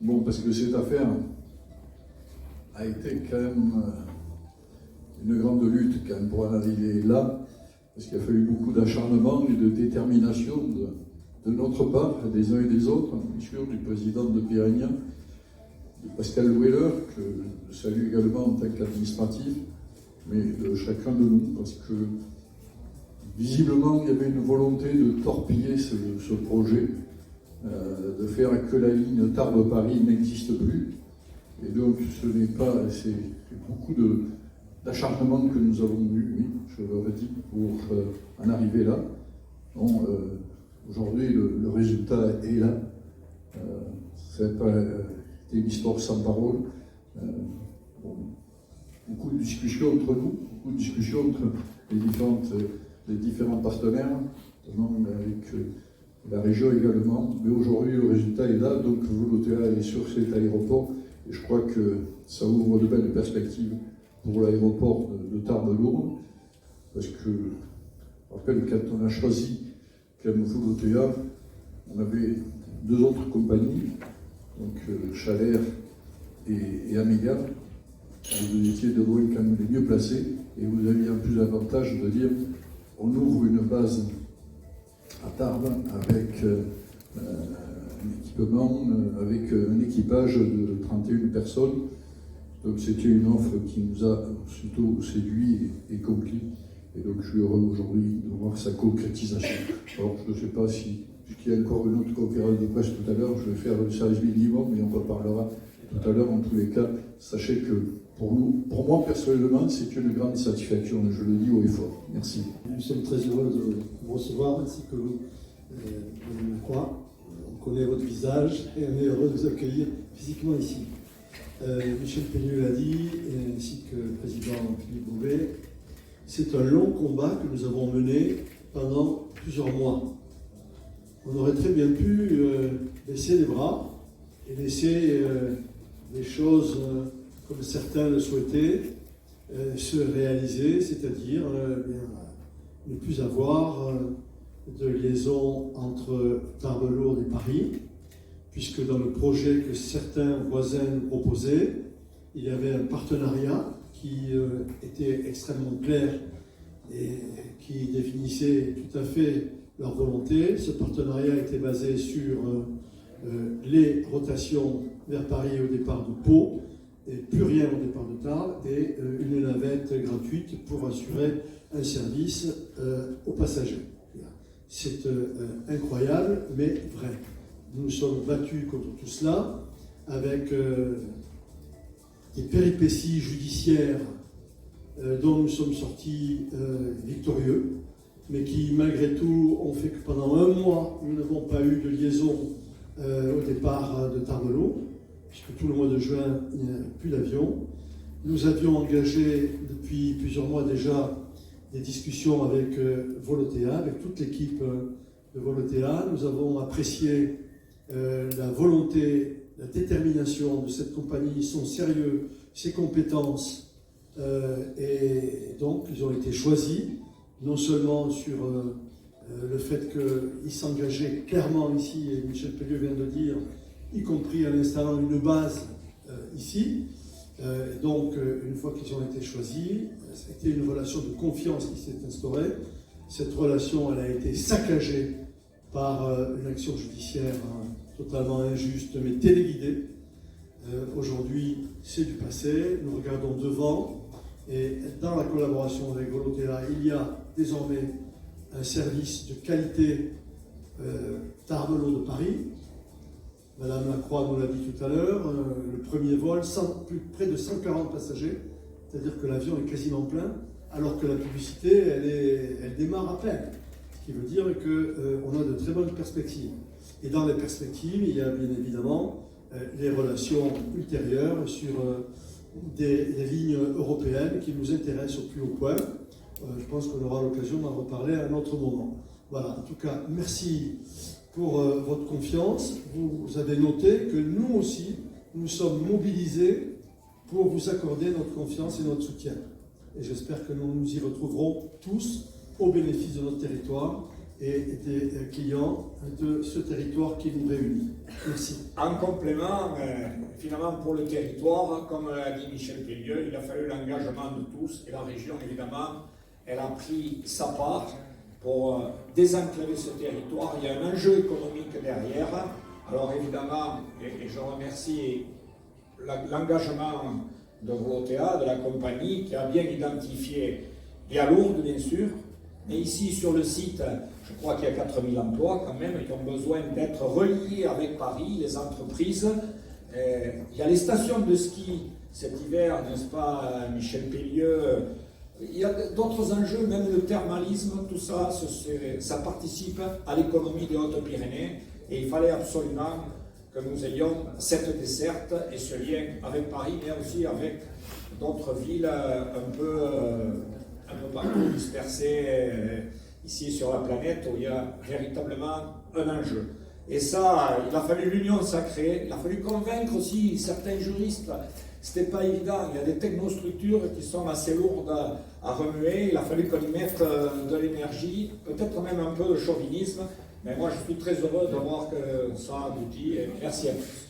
Bon, parce que cette affaire a été quand même une grande lutte quand même pour en arriver là, parce qu'il a fallu beaucoup d'acharnement et de détermination de notre part, des uns et des autres, bien sûr, du président de Pyrénéen, de Pascal Louelleur, que je salue également en tant qu'administratif, mais de chacun de nous, parce que visiblement il y avait une volonté de torpiller ce projet, de faire que la ligne Tarbes-Paris n'existe plus. Et donc ce n'est pas, c'est beaucoup d'acharnement que nous avons eu, oui, je le redis, pour en arriver là. Bon, aujourd'hui le résultat est là. Ça n'a pas été une histoire sans parole. Bon, beaucoup de discussions entre nous, beaucoup de discussions entre les différents partenaires, notamment avec la région également. Mais aujourd'hui le résultat est là, donc Volotea est sur cet aéroport. Et je crois que ça ouvre de belles perspectives pour l'aéroport de Tarbes-Lourdes, parce que, je rappelle, quand on a choisi comme Volotea, on avait deux autres compagnies, donc Chalère et Amiga. Vous étiez de loin quand même les mieux placés, et vous aviez en plus l'avantage de dire on ouvre une base à Tarbes avec un équipement, avec un équipage de 31 personnes. Donc c'était une offre qui nous a surtout séduit et conquis. Et donc je suis heureux aujourd'hui de voir sa concrétisation. Alors je ne sais pas puisqu'il y a encore une autre conférence de presse tout à l'heure, je vais faire le service minimum, mais on reparlera tout à l'heure. En tous les cas, sachez que pour moi personnellement, c'est une grande satisfaction, je le dis haut et fort. Merci. Nous sommes très heureux de vous recevoir, ainsi que vous, Madame Lacroix. On connaît votre visage et on est heureux de vous accueillir physiquement ici. Michel Pellieu l'a dit, ainsi que le président Philippe Bouvet, c'est un long combat que nous avons mené pendant plusieurs mois. On aurait très bien pu baisser les bras et laisser les choses, comme certains le souhaitaient, se réaliser, c'est-à-dire ne plus avoir de liaison entre Tarbes-Lourdes et Paris, puisque dans le projet que certains voisins nous proposaient, il y avait un partenariat qui était extrêmement clair et qui définissait tout à fait leur volonté. Ce partenariat était basé sur les rotations vers Paris au départ de Pau, et plus rien au départ de Tarbes, et une navette gratuite pour assurer un service aux passagers. C'est incroyable, mais vrai. Nous nous sommes battus contre tout cela, avec des péripéties judiciaires dont nous sommes sortis victorieux, mais qui, malgré tout, ont fait que pendant un mois, nous n'avons pas eu de liaison au départ de Tarbes-Lourdes, puisque tout le mois de juin, il n'y a plus d'avion. Nous avions engagé depuis plusieurs mois déjà des discussions avec Volotea, avec toute l'équipe de Volotea. Nous avons apprécié la volonté, la détermination de cette compagnie, son sérieux, ses compétences, et donc ils ont été choisis, non seulement sur le fait qu'ils s'engageaient clairement ici, et Michel Pellieu vient de dire, y compris en installant une base ici. Donc, une fois qu'ils ont été choisis, c'était une relation de confiance qui s'est instaurée. Cette relation, elle a été saccagée par une action judiciaire totalement injuste, mais téléguidée. Aujourd'hui, c'est du passé. Nous regardons devant. Et dans la collaboration avec Volotea, il y a désormais un service de qualité Tarbes-Lourdes de Paris. Madame Lacroix nous l'a dit tout à l'heure, le premier vol, près de 140 passagers, c'est-à-dire que l'avion est quasiment plein, alors que la publicité, elle démarre à peine. Ce qui veut dire qu'on a de très bonnes perspectives. Et dans les perspectives, il y a bien évidemment les relations ultérieures sur des lignes européennes qui nous intéressent au plus haut point. Je pense qu'on aura l'occasion d'en reparler à un autre moment. Voilà, en tout cas, merci pour votre confiance. Vous avez noté que nous aussi, nous sommes mobilisés pour vous accorder notre confiance et notre soutien. Et j'espère que nous nous y retrouverons tous au bénéfice de notre territoire et des clients de ce territoire qui nous réunit. Merci. En complément, finalement, pour le territoire, comme l'a dit Michel Pellieu, il a fallu l'engagement de tous, et la région, évidemment, elle a pris sa part pour désenclaver ce territoire. Il y a un enjeu économique derrière. Alors évidemment, et je remercie l'engagement de Volotea, de la compagnie, qui a bien identifié les Lourdes, bien sûr, mais ici sur le site, je crois qu'il y a 4000 emplois quand même, qui ont besoin d'être reliés avec Paris, les entreprises. Il y a les stations de ski cet hiver, n'est-ce pas, Michel Pellieu? Il y a d'autres enjeux, même le thermalisme, tout ça, ça participe à l'économie des Hautes-Pyrénées. Et il fallait absolument que nous ayons cette desserte et ce lien avec Paris, mais aussi avec d'autres villes un peu partout dispersées ici sur la planète, où il y a véritablement un enjeu. Et ça, il a fallu l'union sacrée, il a fallu convaincre aussi certains juristes. C'était pas évident, il y a des technostructures qui sont assez lourdes à remuer, il a fallu qu'on y mette de l'énergie, peut-être même un peu de chauvinisme, mais moi je suis très heureux de voir que ça aboutit, et merci à tous.